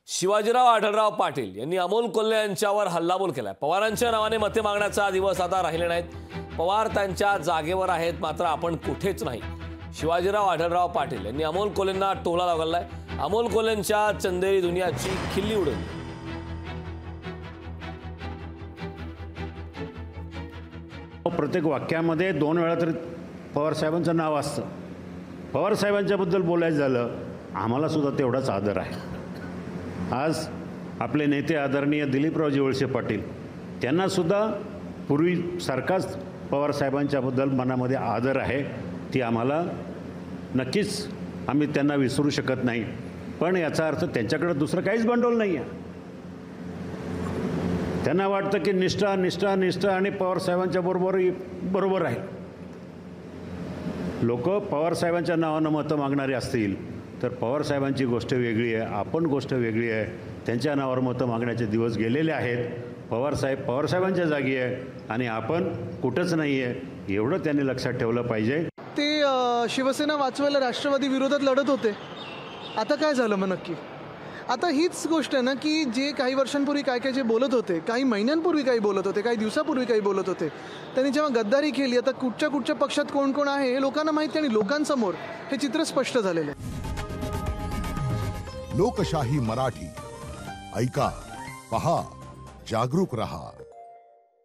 शिवाजीराव आढळराव पाटील यांनी अमोल कोल्हे यांच्यावर हल्लाबोल केलाय। पवारांच्या नावाने मते मागण्याचा दिवस आता राहिले नाहीत। पवार त्यांच्या जागेवर आहेत, मात्र आपण कुठेच नाही। शिवाजीराव आढळराव पाटील यांनी अमोल कोल्हेंना टोला लगावलाय। अमोल कोल्हेंच्या चंदेरी दुनियाची खिल्ली उडवली। प्रत्येक वाक्यामध्ये 2 वेळा तरी पवार साहेबांचं नाव असतं। पवार साहेबांच्याबद्दल बोलायचं झालं, आम्हाला सुद्धा तेवढाच आदर आहे। आज आपले नेते आदरणीय दिलीपरावजी वळसे पाटील त्यांना सुद्धा पूर्वीसारखाच पवार साहेबांच्याबद्दल मनामध्ये आदर आहे। ती आम्हाला नक्कीच आम्ही त्यांना विसरू शकत नाही, पण याचा अर्थ त्यांच्याकडे दुसरं काहीच भांडवल नाही आहे। त्यांना वाटतं की निष्ठा निष्ठा निष्ठा आणि पवार साहेबांच्या बरोबर आहे। लोक पवार साहेबांच्या नावानं मतं मागणारे असतील तर पवार साहेबांची गोष्ट वेगळी आहे, आपण गोष्ट वेगळी आहे। त्यांच्या नावावर मतं मागण्याचे दिवस गेलेले आहेत। पवार साहेबांच्या जागी आहे आणि आपण कुठंच नाही आहे, एवढं त्यांनी लक्षात ठेवलं पाहिजे। ते शिवसेना वाचवायला राष्ट्रवादी विरोधात लढत होते, आता काय झालं मग नक्की? आता हीच गोष्ट आहे ना की जे काही वर्षांपूर्वी काय जे बोलत होते, काही महिन्यांपूर्वी काही बोलत होते, काही दिवसापूर्वी काही बोलत होते, त्यांनी जेव्हा गद्दारी केली, आता कुठच्या पक्षात कोण कोण आहे हे लोकांना माहिती आणि लोकांसमोर हे चित्र स्पष्ट झालेलं आहे। लोकशाही मराठी ऐका, पहा, जागरूक रहा।